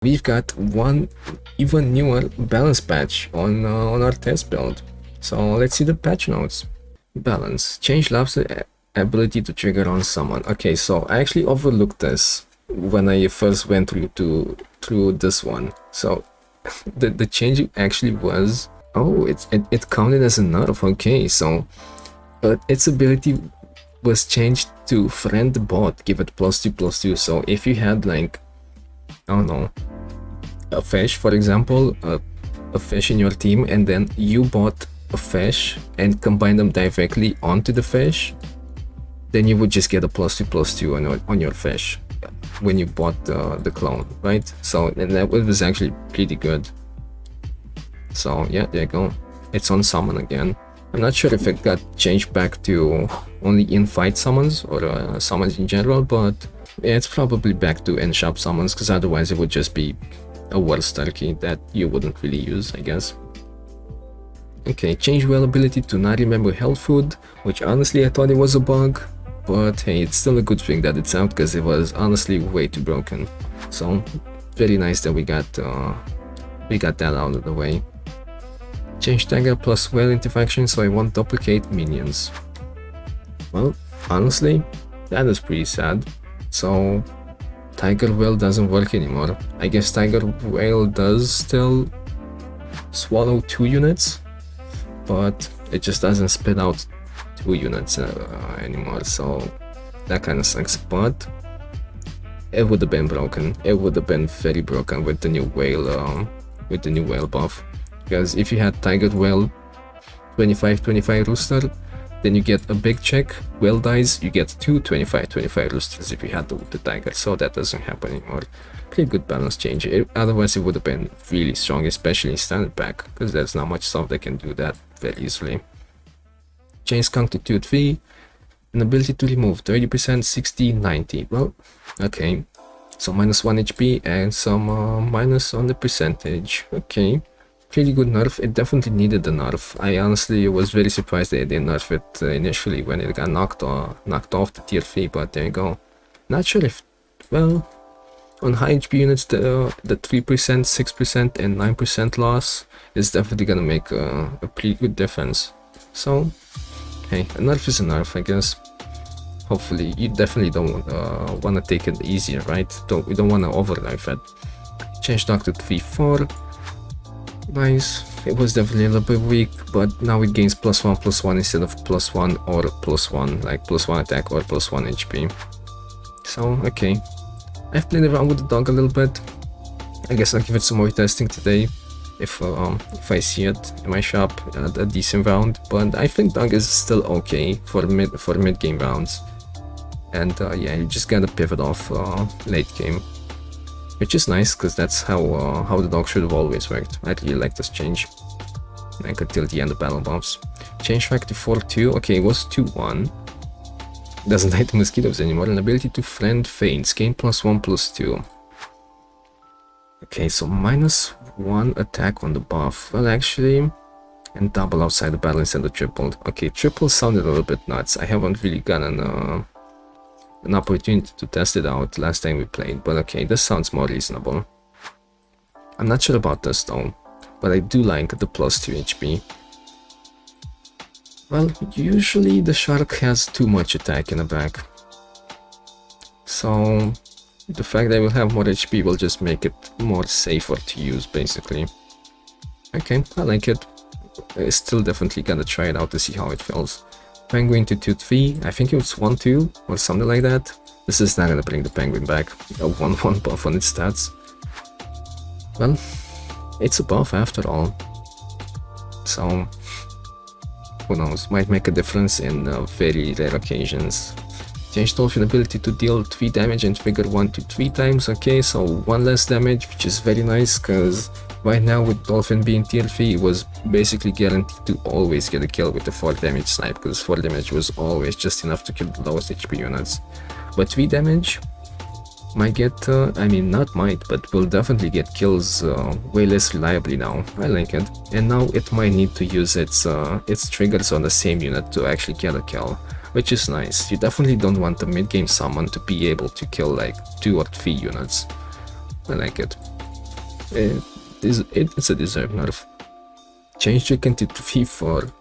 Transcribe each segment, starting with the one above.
we've got one even newer balance patch on our test build. So let's see the patch notes. Balance. Change Lab's ability to trigger on someone. Okay, so I actually overlooked this when I first went through this one. So the change actually was, oh, it counted as a nerf. Okay, so its ability was changed to friend bot, give it +2/+2. So if you had like, I don't know, a fish, for example, a fish in your team, and then you bought a fish and combine them directly onto the fish, then you would just get a +2/+2 on your fish when you bought the clone, right? So and that was actually pretty good. So yeah, there you go. It's on summon again. I'm not sure if it got changed back to only in-fight summons or summons in general, but yeah, it's probably back to in-shop summons, because otherwise it would just be a worse turkey that you wouldn't really use, I guess. Okay, change whale ability to not remember health food, which honestly I thought it was a bug, but hey, it's still a good thing that it's out, because it was honestly way too broken. So very nice that we got that out of the way. Change Tiger plus whale interaction so I won't duplicate minions. Well, honestly, that is pretty sad. So Tiger Whale doesn't work anymore. I guess Tiger Whale does still swallow 2 units, but it just doesn't spit out 2 units anymore, so that kind of sucks. But it would have been broken. It would have been very broken with the new whale buff. Because if you had Tiger Whale 25/25 rooster, then you get a big check. Whale dies, you get 2 25/25 roosters if you had the Tiger, so that doesn't happen anymore. Pretty good balance change. Otherwise it would have been really strong, especially in standard pack, because there's not much stuff that can do that very easily. Change Skunk to 2/3, an ability to remove 30%, 60, 90. Well, okay. So -1 HP and some minus on the percentage. Okay. Pretty good nerf. It definitely needed the nerf. I honestly was very surprised they didn't nerf it initially when it got knocked off the tier 3, but there you go. Not sure if, well, on high HP units the 3%, 6% and 9% loss is definitely gonna make a pretty good difference. So hey, a nerf is a nerf, I guess. Hopefully you definitely don't want to take it easier, right? We don't want to over nerf it. Change Dock to 3/4. Nice. It was definitely a little bit weak, but now it gains +1/+1 instead of +1 or +1, like +1 attack or +1 HP. So okay, I've played around with the dog a little bit. I guess I'll give it some more testing today if I see it in my shop at a decent round. But I think dog is still okay for mid game rounds, and yeah, you just gotta pivot off late game. Which is nice, because that's how the dog should have always worked. I really like this change. Like until the end of battle buffs. Change back to 4/2. Okay, it was 2/1. Doesn't hit mosquitoes anymore. An ability to friend feints. Gain +1/+2. Okay, so -1 attack on the buff. Well, actually, and double outside the battle instead of tripled. Okay, triple sounded a little bit nuts. I haven't really gotten an opportunity to test it out last time we played, but okay, this sounds more reasonable. I'm not sure about this though, but I do like the +2 HP. Well, usually the shark has too much attack in the back, so the fact that I will have more HP will just make it more safer to use, basically. Okay, I like it. I still definitely gotta try it out to see how it feels. Penguin to 2/3, I think it was 1/2 or something like that. This is not gonna bring the penguin back. A 1/1 buff on its stats. Well, it's a buff after all. So, who knows, might make a difference in very rare occasions. Change Dolphin ability to deal 3 damage and trigger 1 to 3 times. Okay, so 1 less damage, which is very nice, because right now with Dolphin being tier 3, it was basically guaranteed to always get a kill with the 4 damage snipe, because 4 damage was always just enough to kill the lowest HP units. But 3 damage might get, I mean not might, but will definitely get kills way less reliably now. I like it. And now it might need to use its triggers on the same unit to actually get a kill, which is nice. You definitely don't want the mid-game summon to be able to kill like 2 or 3 units. I like it. It's a deserved nerf. Change chicken to 3-4.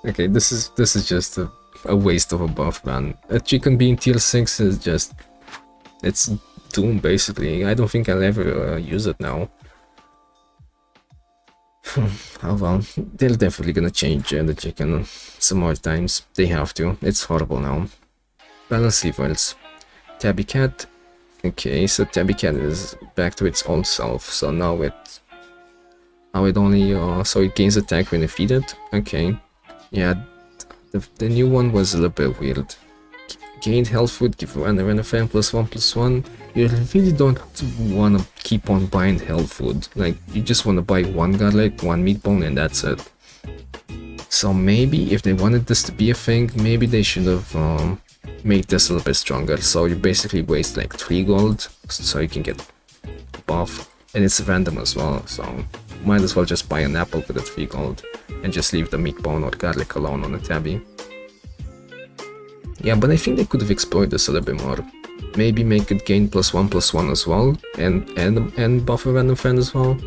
Okay, this is just a waste of a buff, man. A chicken being tier 6 is just... it's doom, basically. I don't think I'll ever use it now. Oh well, they're definitely gonna change the chicken some more times. They have to. It's horrible now. Balance Reverts. Tabby Cat. Okay, so Tabby Cat is back to its old self. So now it only so it gains attack when defeated. Okay, yeah, the new one was a little bit weird. Gained health food, give random fan +1/+1. You really don't want to keep on buying health food. Like, you just want to buy one garlic, one meatball, and that's it. So maybe if they wanted this to be a thing, maybe they should have made this a little bit stronger. So you basically waste like 3 gold, so you can get buff, and it's random as well. So might as well just buy an apple with the 3 gold, and just leave the meatball or garlic alone on the tabby. Yeah, but I think they could have explored this a little bit more. Maybe make it gain +1/+1 as well, and buff a random friend as well.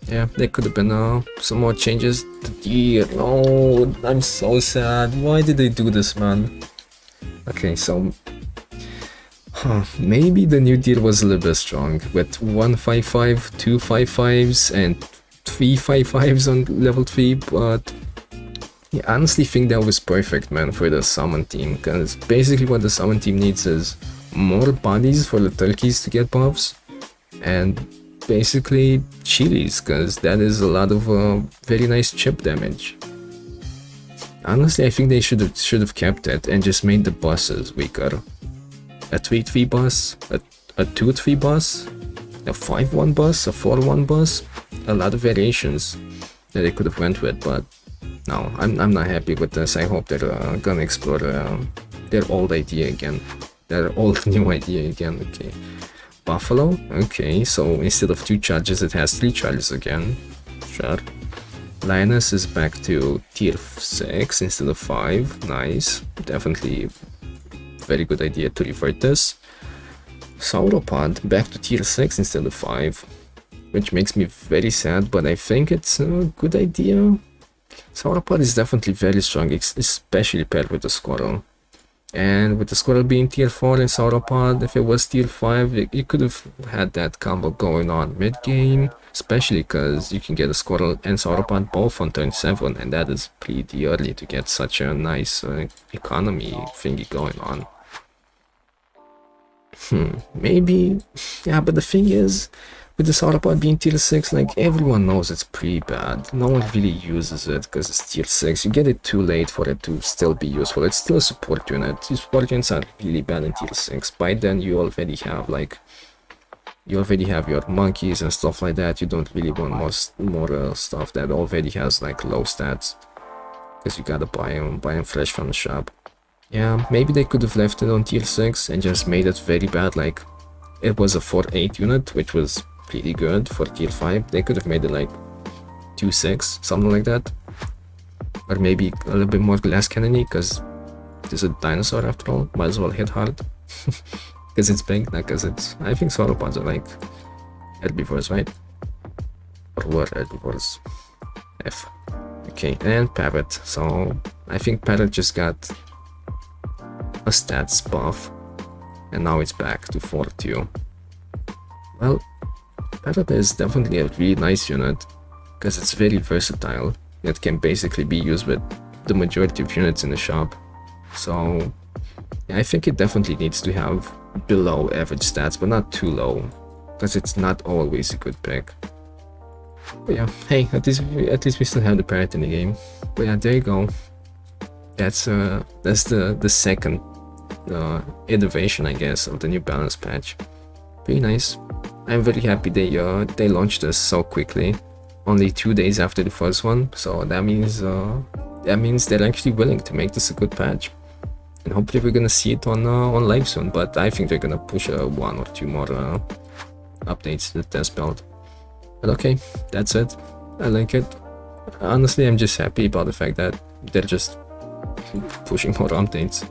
Yeah, there could have been some more changes to gear. No, I'm so sad. Why did they do this, man? Okay, so maybe the new deal was a little bit strong with 155, 2 5/5s, and 3 5/5s on level 3, but yeah, I honestly think that was perfect, man, for the summon team, because basically what the summon team needs is more bodies for the turkeys to get buffs, and basically chilies, because that is a lot of very nice chip damage. Honestly, I think they should have kept it and just made the bosses weaker. A 3-3 boss, a 2-3 boss, a 5-1 boss, a 4-1 boss, a lot of variations that they could have went with, but no, I'm not happy with this. I hope they're gonna explore their old idea again. Their old new idea again. Okay. Buffalo. Okay, so instead of 2 charges, it has 3 charges again. Sure. Lioness is back to tier 6 instead of 5. Nice. Definitely very good idea to revert this. Sauropod back to tier 6 instead of 5. Which makes me very sad, but I think it's a good idea. Sauropod is definitely very strong, especially paired with the squirrel. And with the squirrel being tier 4 and Sauropod, if it was tier 5, you could have had that combo going on mid-game, especially because you can get a squirrel and Sauropod both on turn 7, and that is pretty early to get such a nice economy thingy going on. Maybe, yeah, but the thing is, with the Sauropod being tier 6, like, everyone knows it's pretty bad. No one really uses it because it's tier 6. You get it too late for it to still be useful. It's still a support unit. Support units are really bad in tier 6. By then you already have your monkeys and stuff like that. You don't really want more stuff that already has like low stats, because you gotta buy them fresh from the shop. Yeah, maybe they could have left it on tier 6 and just made it very bad. Like, it was a 4-8 unit, which was pretty good for tier 5. They could have made it like 2-6, something like that. Or maybe a little bit more glass cannony, because it's a dinosaur after all. Might as well hit hard. Because it's big, not because it's... I think sauropods are like herbivores, right? Or were herbivores. F. Okay, and parrot. So I think parrot just got a stats buff, and now it's back to 4-2. Well, parrot is definitely a really nice unit, because it's very versatile. It can basically be used with the majority of units in the shop. So yeah, I think it definitely needs to have below average stats, but not too low, because it's not always a good pick. But yeah, hey, at least we still have the parrot in the game. But yeah, there you go. That's the second iteration, I guess, of the new balance patch. Pretty nice. I'm very happy they launched this so quickly, only 2 days after the first one. So that means they're actually willing to make this a good patch, and hopefully we're gonna see it on live soon. But I think they're gonna push 1 or 2 more updates to the test build. But okay, that's it. I like it. Honestly, I'm just happy about the fact that they're just pushing more updates.